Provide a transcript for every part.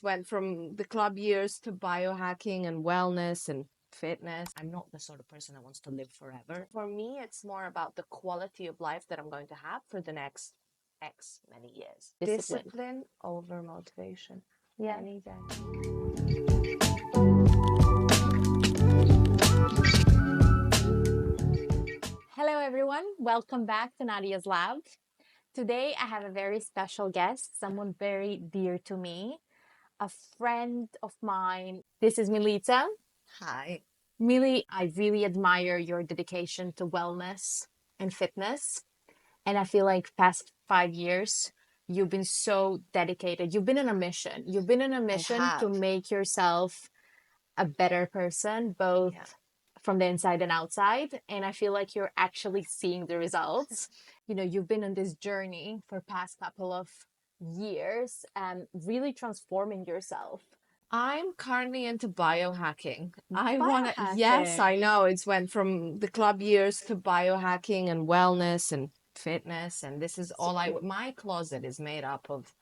went from the club years to biohacking and wellness and fitness. I'm not the sort of person that wants to live forever. For me, it's more about the quality of life that I'm going to have for the next X many years. Discipline over motivation. Yeah. Any day. Hello, everyone. Welcome back to Nadia's Lab. Today, I have a very special guest, someone very dear to me, a friend of mine. This is Milica. Hi. Mili, I really admire your dedication to wellness and fitness. And I feel like past 5 years, you've been so dedicated. You've been on a mission. You've been on a mission to make yourself a better person, both from the inside and outside. And I feel like you're actually seeing the results. You've been on this journey for past couple of years and really transforming yourself. I'm currently into biohacking. Biohacking. I know. It's went from the club years to biohacking and wellness and fitness. And this is all my closet is made up of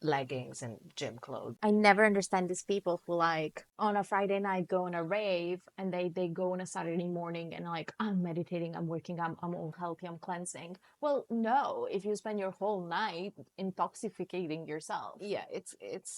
leggings and gym clothes. I never understand these people who like on a Friday night go on a rave and they go on a Saturday morning and like, I'm meditating, I'm working, I'm all healthy, I'm cleansing. Well, no, if you spend your whole night intoxicating yourself. Yeah, it's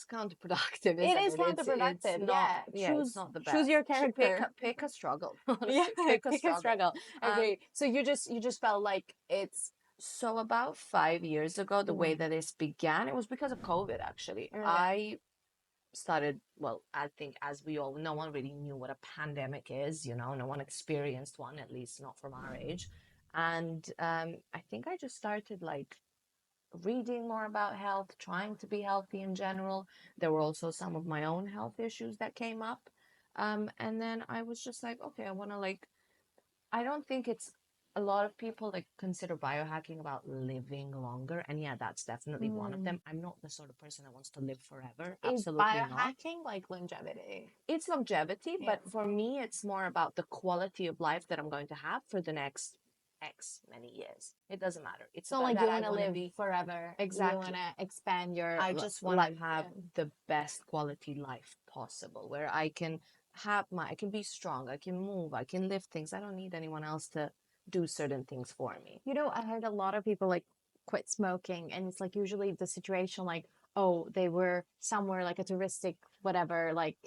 counterproductive. It is counterproductive. It's not, it's not the best. Choose your character. Pick a struggle. Honestly, Yeah, pick a struggle. Okay, so you just felt like it's So about 5 years ago, the way that this began, it was because of COVID, actually. I started, well, I think as we all, no one really knew what a pandemic is, no one experienced one, at least not from our age. And I think I just started like reading more about health, trying to be healthy in general. There were also some of my own health issues that came up. And then I was just like, okay, I want to like, I don't think it's a lot of people like consider biohacking about living longer. And yeah, that's definitely one of them. I'm not the sort of person that wants to live forever. Absolutely is not. biohacking like longevity? It's longevity, but for me, it's more about the quality of life that I'm going to have for the next X many years. It doesn't matter. It's not like you want to live forever. Exactly. You want to expand your I just want to have the best quality life possible where I can I can be strong, I can move, I can lift things. I don't need anyone else to do certain things for me. I heard a lot of people like quit smoking, and it's like usually the situation like, oh, they were somewhere like a touristic whatever, like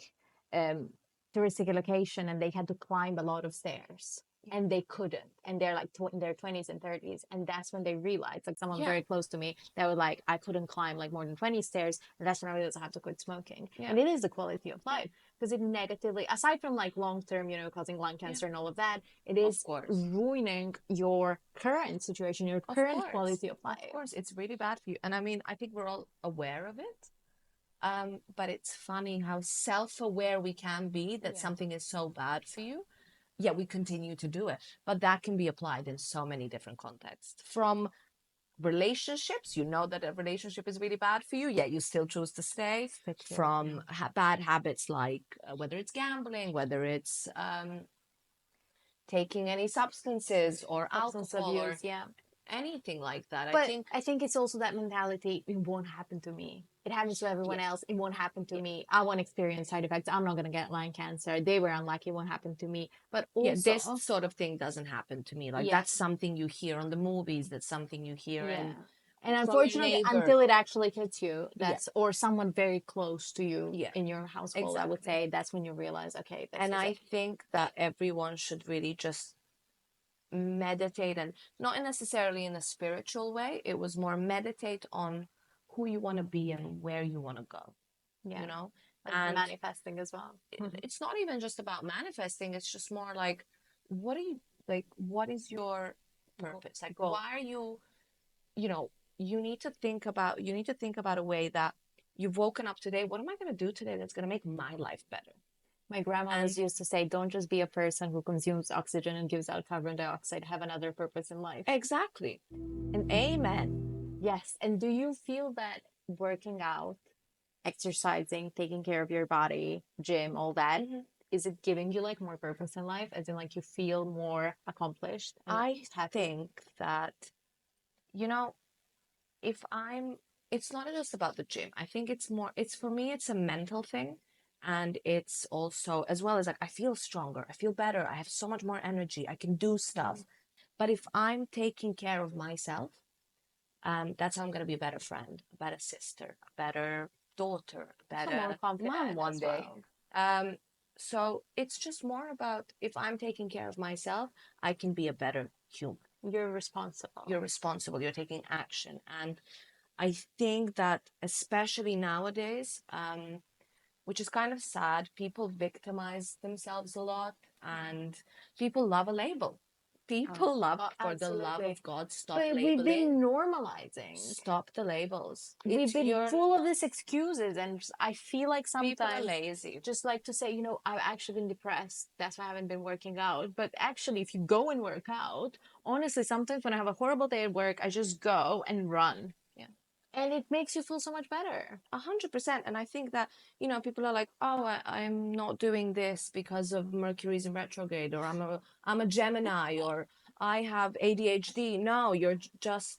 touristic location, and they had to climb a lot of stairs and they couldn't, and they're like in their 20s and 30s, and that's when they realized, like someone very close to me that was like, I couldn't climb like more than 20 stairs, and that's when I realized I have to quit smoking. And it is the quality of life, because it negatively, aside from like long term, causing lung cancer and all of that, it is ruining your current situation, your current quality of life. Of course, it's really bad for you. And I mean, I think we're all aware of it. But it's funny how self-aware we can be that something is so bad for you. Yeah, we continue to do it. But that can be applied in so many different contexts. From relationships, that a relationship is really bad for you, yet you still choose to stay. From bad habits like whether it's gambling, whether it's taking any substances or alcohol abuse, or anything like that. But I think it's also that mentality, it won't happen to me. It happens to everyone else. It won't happen to me. I won't experience side effects. I'm not going to get lung cancer. They were unlucky. It won't happen to me. But also, this sort of thing doesn't happen to me. Like that's something you hear on the movies. That's something you hear in. And unfortunately, until it actually hits you, or someone very close to you in your household, I would say, that's when you realize, okay. And I think that everyone should really just meditate, and not necessarily in a spiritual way. It was more meditate on who you want to be and where you want to go. And manifesting as well. It's not even just about manifesting. It's just more like, what is your purpose? Like, why are you, you need to think about a way that you've woken up today. What am I going to do today that's going to make my life better? My grandma always used to say, don't just be a person who consumes oxygen and gives out carbon dioxide. Have another purpose in life. Exactly. And amen. Yes. And do you feel that working out, exercising, taking care of your body, gym, all that, is it giving you like more purpose in life? As in like you feel more accomplished? I think that, if I'm it's not just about the gym. I think it's more, it's for me, it's a mental thing. And it's also, as well as like, I feel stronger, I feel better, I have so much more energy, I can do stuff. But if I'm taking care of myself, that's how I'm going to be a better friend, a better sister, a better daughter, a So more better confident mom one as day. well. So it's just more about if I'm taking care of myself, I can be a better human. You're responsible. You're responsible, you're taking action. And I think that especially nowadays, which is kind of sad, people victimize themselves a lot and people love a label. People love, for the love Absolutely. of God, stop But we've labeling. been normalizing. Stop the labels. We've been You're, full of these excuses, and I feel like people are sometimes lazy. just like to say, I've actually been depressed. That's why I haven't been working out. But actually, if you go and work out, honestly, sometimes when I have a horrible day at work, I just go and run. Yeah. And it makes you feel so much better. 100%. And I think that, people are like, oh, I'm not doing this because of Mercury's in retrograde, or I'm a Gemini, or I have ADHD. No, you're just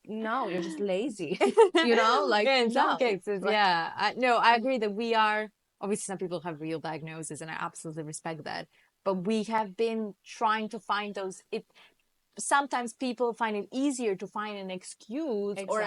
lazy. Like, Yeah, in some no, cases, like, yeah. No, I agree that we are, obviously, some people have real diagnoses, and I absolutely respect that. But we have been trying to find those. Sometimes people find it easier to find an excuse or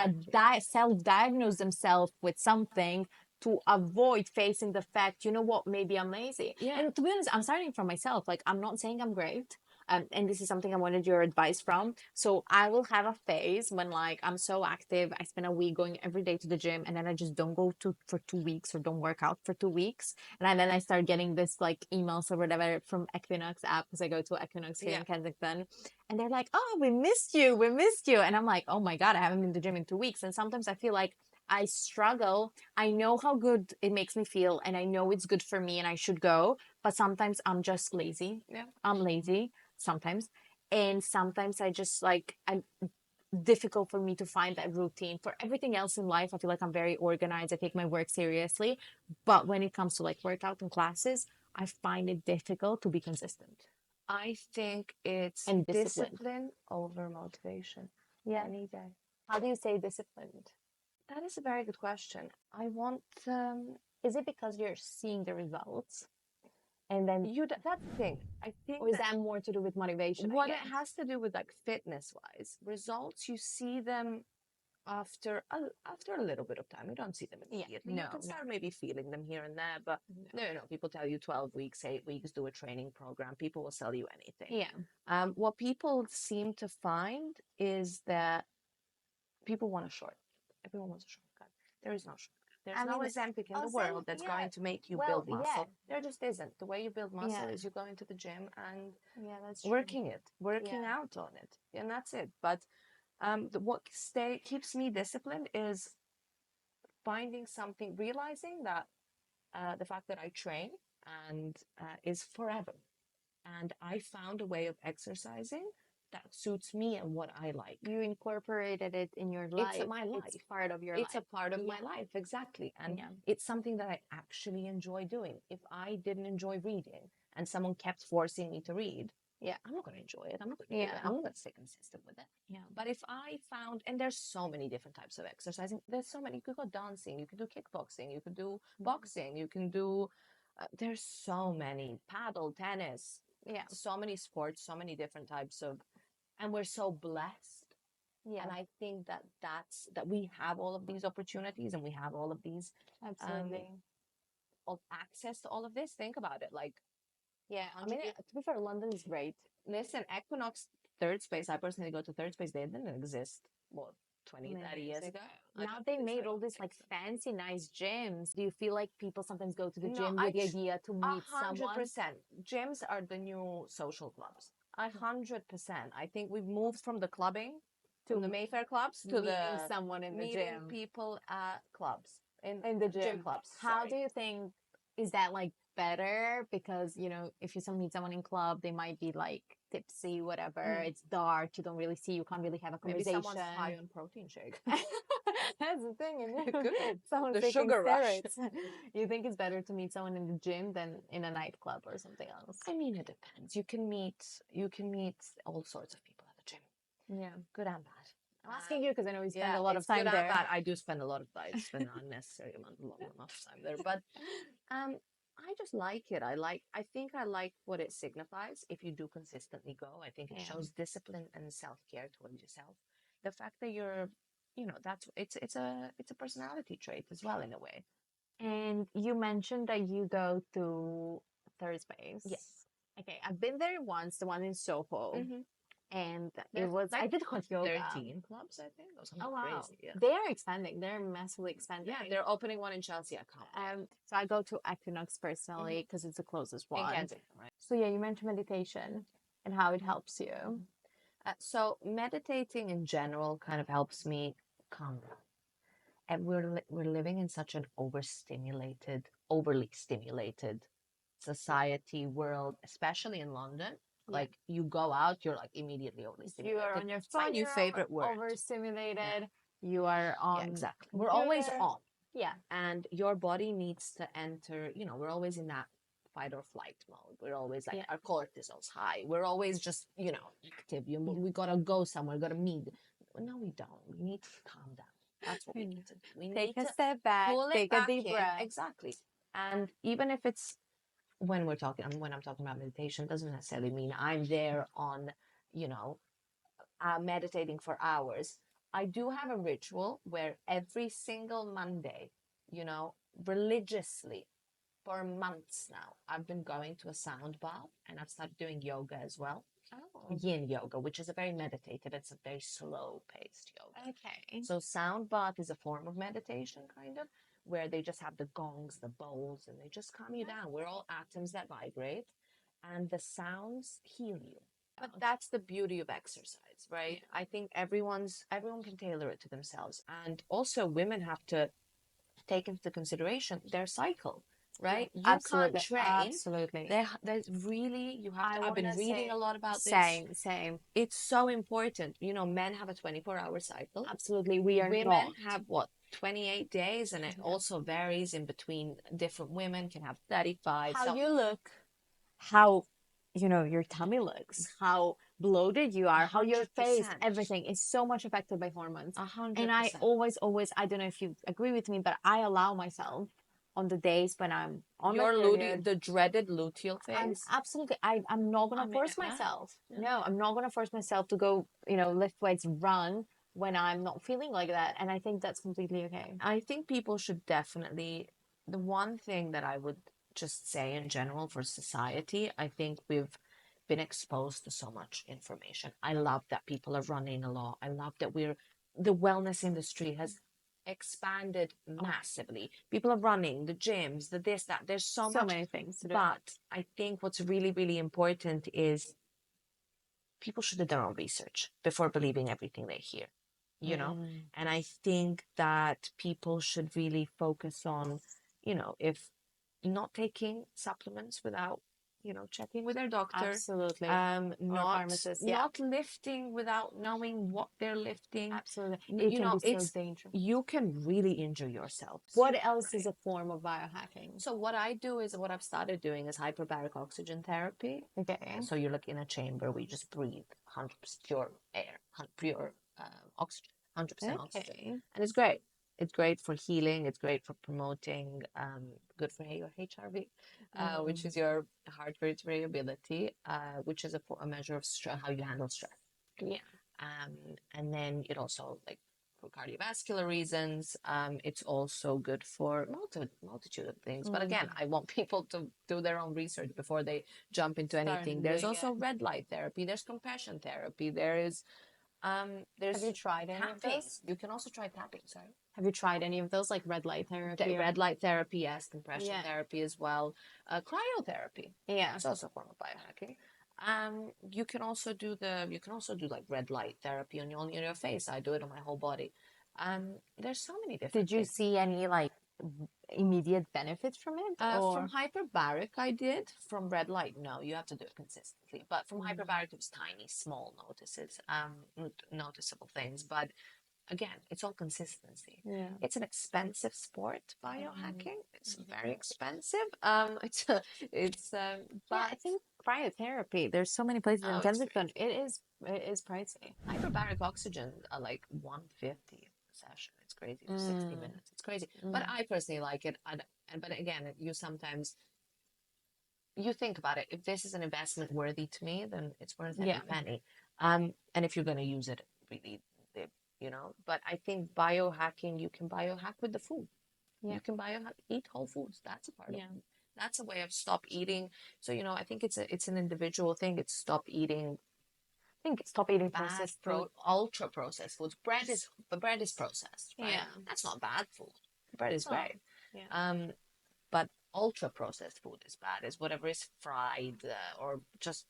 self-diagnose themselves with something to avoid facing the fact, you know what, maybe I'm lazy. Yeah. And to be honest, I'm starting from myself. Like, I'm not saying I'm great. And this is something I wanted your advice from. So I will have a phase when like I'm so active, I spend a week going every day to the gym, and then I just don't go to for 2 weeks or don't work out for 2 weeks. And then I start getting this like emails or whatever from Equinox app, because I go to Equinox here in Kensington, and they're like, oh, we missed you. We missed you. And I'm like, oh my God, I haven't been to the gym in 2 weeks. And sometimes I feel like I struggle. I know how good it makes me feel, and I know it's good for me and I should go. But sometimes I'm just lazy. Yeah. I'm lazy sometimes. And sometimes I just like, I'm difficult for me to find that routine. For everything else in life, I feel like I'm very organized. I take my work seriously. But when it comes to like workout and classes, I find it difficult to be consistent. I think it's And disciplined. discipline over motivation. Yeah. Any day. How do you say disciplined? That is a very good question. I want, Is it because you're seeing the results? And then, that's the thing. I think or is that more to do with motivation? what it has to do with, like, fitness wise results, you see them after a little bit of time. You don't see them immediately. You can start maybe feeling them here and there, but no, people tell you 12 weeks, 8 weeks, do a training program. People will sell you anything. What people seem to find is that people want a shortcut. Everyone wants a shortcut. There is no shortcut. There's no Ozempic in the world that's going to make you build muscle. There just isn't. The way you build muscle is you go into the gym and that's working out on it, and that's it. But what keeps me disciplined is finding something, realizing that the fact that I train and is forever, and I found a way of exercising that suits me and what I like. You incorporated it in your life. It's my life. It's part of your life. It's a part of my life, exactly. And it's something that I actually enjoy doing. If I didn't enjoy reading and someone kept forcing me to read, I'm not going to enjoy it. I'm not going to do it. I'm not going to stay consistent with it. But if I found, and there's so many different types of exercising. There's so many. You could go dancing. You could do kickboxing. You could do boxing. You can do. There's so many, paddle, tennis. So many sports. So many different types of, and we're so blessed. And I think that we have all of these opportunities, and we have all of these access to all of this. Think about it. Like, I mean, to be fair, London is great. Listen, Equinox third space, I personally go to third space. They didn't exist, what, 20, 30 years ago? Now they made all these like fancy, nice gyms. Do you feel like people sometimes go to the gym with the idea to meet someone? 100%. Gyms are the new social clubs. 100%. I think we've moved from the clubbing, from the Mayfair clubs, to meeting someone in the meeting gym. people at clubs, in the gym clubs. How do you think, is that like better? Because if you meet someone in club, they might be like tipsy, whatever. It's dark, you don't really see, you can't really have a conversation. Maybe someone's high on protein shake. That's the thing, Good. Someone's The taking sugar rush. steroids. You think it's better to meet someone in the gym than in a nightclub or something else? I mean, it depends. You can meet all sorts of people at the gym. Yeah, good and bad. I'm asking you because I know you spend Yeah, a lot of it's good time and there. bad. I do spend a lot of time, spend an unnecessary long amount of time there. But I just like it. I think I like what it signifies. If you do consistently go, I think it Yeah. shows discipline and self-care towards yourself. The fact that that's it's a personality trait as well in a way. And you mentioned that you go to Thursdays. Yes. Okay, I've been there once, the one in Soho, Mm-hmm. and There's I like did hot yoga. 13 clubs, I think, or something Oh wow, crazy. Yeah. they are expanding. They're massively expanding. Yeah, they're opening one in Chelsea. I can't wait. So I go to Equinox personally because it's the closest In one. Kensington, right? So yeah, you mentioned meditation and how it helps you. So meditating in general kind of helps me calm down. And we're living in such an overly stimulated society world, especially in London. Yeah. Like you go out, you're like immediately overly If you are stimulated. on your It's my phone, new you're favorite word. overstimulated. You are Yeah, on exactly. We're always computer. on, Yeah. and your body needs to enter. We're always in that fight or flight mode. We're always like Yeah. our cortisol's high. We're always just active. We gotta go somewhere. Gotta meet. No, we don't. We need to calm down. That's what we need to do. We Take need a to step back, pull it take a back deep in. breath. Exactly. And even if it's when I'm talking about meditation, doesn't necessarily mean I'm there on, you know, meditating for hours. I do have a ritual where every single Monday, religiously for months now, I've been going to a sound bath and I've started doing yoga as well. Oh, Yin yoga, which is a very meditative, it's a very slow paced yoga. okay. So sound bath is a form of meditation, kind of, where they just have the gongs, the bowls, and they just calm you down. We're all atoms that vibrate, and the sounds heal you. But that's the beauty of exercise, right? I think everyone can tailor it to themselves. And also women have to take into consideration their cycle, right? You can't Absolutely. train. Absolutely. There's really you have I to. I've want been to reading say a lot about this. same. It's so important. Men have a 24-hour cycle. Absolutely. We are Women not. have what, 28 days, and it Yeah. also varies in between different women can have 35. How So you look, how your tummy looks, how bloated you are, how your face, 100%. everything is so much affected by hormones. A hundred And I percent. always, I don't know if you agree with me, but I allow myself on the days when I'm on my Your period. the dreaded luteal I'm phase. absolutely, I'm not gonna I'm in force it now. myself. Yeah. No, I'm not gonna force myself to go, lift weights, run when I'm not feeling like that. And I think that's completely okay. I think people should definitely, the one thing that I would just say in general for society, I think we've been exposed to so much information. I love that people are running a lot. I love that the wellness industry has expanded massively. People are running, the gyms, the this, that. There's so So much. many things to do. But I think what's really, really important is people should do their own research before believing everything they hear. And I think that people should really focus on, if not taking supplements without, checking with their doctor, Absolutely. Or not pharmacist, yeah. not lifting without knowing what they're lifting. Absolutely. It can be so dangerous. You can really injure yourself. What else is a form of biohacking? So what I've started doing is hyperbaric oxygen therapy. Okay. So you're like in a chamber where you just breathe 100% pure air, pure oxygen, 100% oxygen, Okay. and it's great. It's great for healing. It's great for promoting. Good for your HRV, which is your heart rate variability, which is a measure of how you handle stress. Yeah. And then it also, like, for cardiovascular reasons, it's also good for multitude of things. But again, I want people to do their own research before they jump into anything. There's also red light therapy. There's compression therapy. There's Have you tried any of tapping. those? You can also try tapping. Sorry. Have you tried any of those, like red light therapy? Red light therapy, yes. Compression Yeah. therapy as well. Cryotherapy. Yeah. It's also a form of biohacking. You can also do like red light therapy on your face. I do it on my whole body. There's so many different Did you things. see any like immediate benefits from it? From hyperbaric, I did. From red light, no. You have to do it consistently. But from hyperbaric, it was tiny, small noticeable things. But again, it's all consistency. Yeah. It's an expensive sport, biohacking. It's very expensive. It's Yeah, I think cryotherapy. There's so many places in Oh, it's Kensington. crazy. It is pricey. Hyperbaric oxygen are like 150 a session. It's crazy for 60 Mm, minutes. It's crazy. But mm. I personally like it. And but again, you sometimes you think about it. If this is an investment worthy to me, then it's worth Yeah, every penny. And if you're going to use it, really, you know. But I think biohacking, you can biohack with the food. yeah, You can biohack, eat whole foods. That's a part of yeah. it. That's a way of stop eating. So you know, I think it's an individual thing. It's stop eating I think stop eating bad processed food. ultra processed foods. Bread is processed, right? Yeah, That's not bad food. Bread is oh, great. yeah, Um, but ultra processed food is bad. Is whatever is fried or just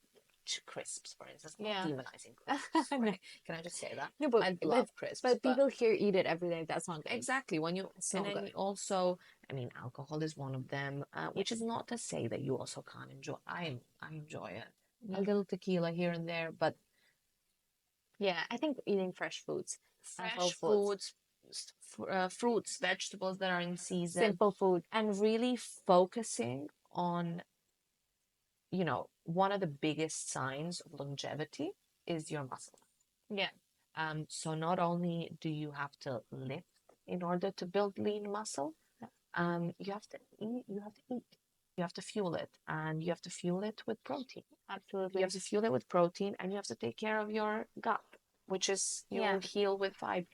crisps, for instance. I'm not yeah. demonizing crisps, No, right? Can I just say that? no, I love crisps, but but people here eat it every day. That's not good. exactly when you It's and not then good. you also, I mean, alcohol is one of them, Yeah, which is not to say that you also can't enjoy. I enjoy it. A yeah, little tequila here and there, but yeah. I think eating fresh foods and whole fresh foods, foods, fruits, vegetables that are in season, simple food. and really focusing on, you know, one of the biggest signs of longevity is your muscle. Yeah, So not only do you have to lift in order to build lean muscle, you have to eat, you have to fuel it, and you have to fuel it with protein. You absolutely. have to fuel it with protein, and you have to take care of your gut, which is Yeah. you'll heal with fiber.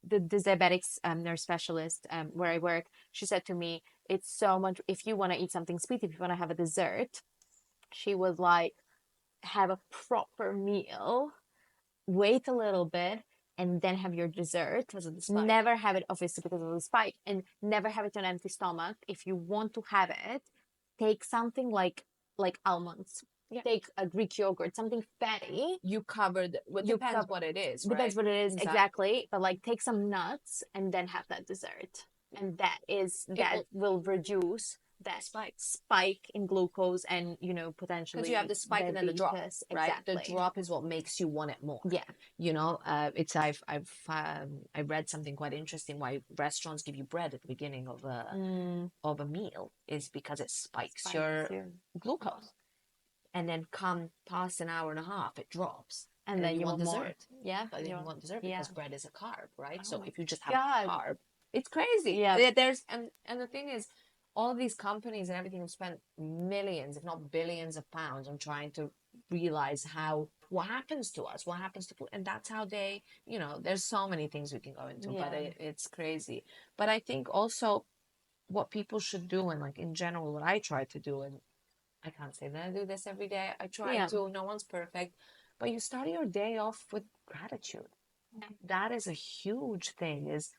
The diabetics nurse specialist where I work, she said to me, it's so much, if you want to eat something sweet, if you want to have a dessert, she was like, have a proper meal, wait a little bit, and then have your dessert. Because of the spike. Never have it, obviously, because of the spike, and never have it on empty stomach. If you want to have it, take something like almonds. Yeah. Take a Greek yogurt, something fatty. You covered, well, it You depends cover, what it is, depends right? what it is Exactly. exactly, but like take some nuts and then have that dessert, and It that will will reduce the that spike. spike in glucose and Because you have potentially the spike and then the drop, diabetes. right? The Exactly. drop is what makes you want it more. Yeah. You know, it's I read something quite interesting why restaurants give you bread at the beginning of a meal is because it spikes Spikes your your glucose, and then come past an hour and a half, it drops, and and then you you want want more. dessert. Yeah. But then you want dessert Yeah. because bread is a carb, right? Oh So my if you just have God. carb, it's crazy. Yeah. There's and the thing is, all these companies and everything have spent millions, if not billions of pounds on trying to realize how what happens to us, what happens to food, and that's how they, you know, there's so many things we can go into, but Yeah. it's crazy. But I think also what people should do, and like in general, what I try to do, and I can't say that I do this every day. I try Yeah. to. No one's perfect, but you start your day off with gratitude. Yeah. That is a huge thing. Is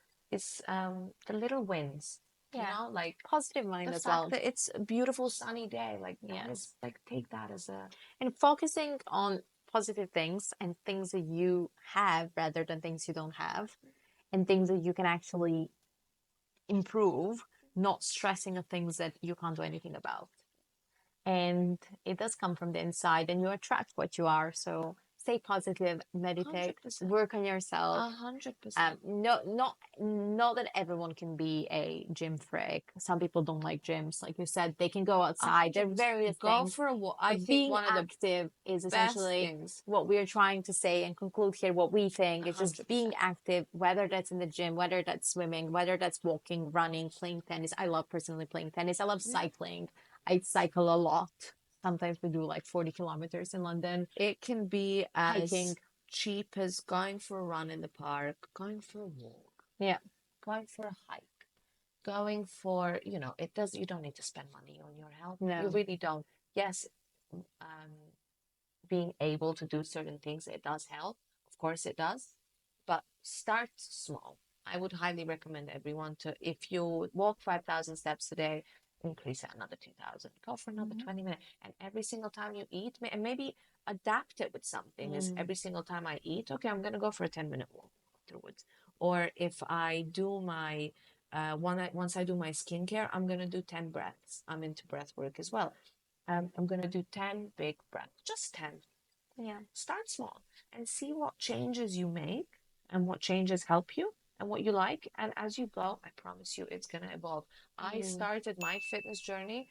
the little wins. You Yeah. know, like Positive mind the as fact well. that it's a beautiful sunny day. Like that Yeah. is like take that as a And focusing on positive things and things that you have rather than things you don't have, and things that you can actually improve, not stressing on things that you can't do anything about. And it does come from the inside, and you attract what you are. So stay positive, meditate, 100%, work on yourself. 100%. No, not that everyone can be a gym freak. Some people don't like gyms, like you said. They can go A outside. There hundred are percent. various Go things, for a walk. I but think being one of the active is best essentially things. what we're trying to say and conclude here. What we think A is just hundred being percent. active, whether that's in the gym, whether that's swimming, whether that's walking, running, playing tennis. I love personally playing tennis. I love Yeah. cycling. I cycle a lot. Sometimes we do like 40 kilometers in London. It can be as Hiking. cheap as going for a run in the park, going for a walk, Yeah. going for a hike, going for, you know, it does, you don't need to spend money on your health. You No. really don't. Yes, being able to do certain things, it does help. Of course, it does. But start small. I would highly recommend everyone to, if you walk 5,000 steps a day, increase it another 2,000. Go for another Mhm. 20 minutes. And every single time you eat, and maybe adapt it with something, is Mm. every single time I eat, okay, I'm going to go for a 10-minute walk afterwards. Or if I do my, once I do my skincare, I'm going to do 10 breaths. I'm into breath work as well. I'm going to do 10 big breaths, just 10. Yeah. Start small and see what changes you make and what changes help you and what you like. And as you go, I promise you it's going to evolve. I Mm. started my fitness journey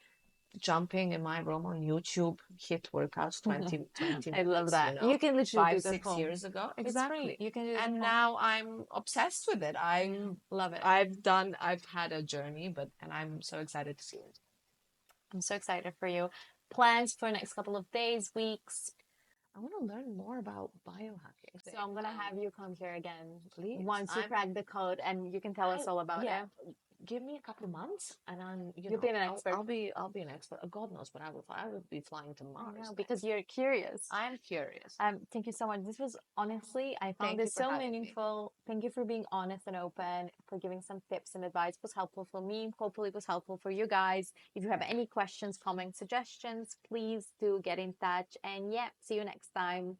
jumping in my room on YouTube, hit workouts 20 I love minutes, that. You can literally do five, it at 6 years home. ago. It's free. Exactly. You can do it at And home. now I'm obsessed with it. Love it. I've had a journey, and I'm so excited to see it. I'm so excited for you. Plans for next couple of days, weeks. I want to learn more about biohacking. So I'm gonna have you come here again Please. once you crack the code and you can tell us all about Yeah, it. give me a couple of months and You'll be an expert. I'll be an expert. God knows, but I will be flying to I Mars know, because next. you're curious. I'm curious. Thank you so much. This was honestly, I found Thank you this for so having me. meaningful. Thank you for being honest and open, for giving some tips and advice. It was helpful for me. Hopefully, it was helpful for you guys. If you have any questions, comments, suggestions, please do get in touch. And yeah, see you next time.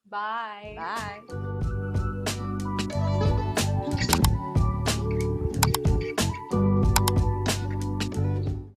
Bye. Bye.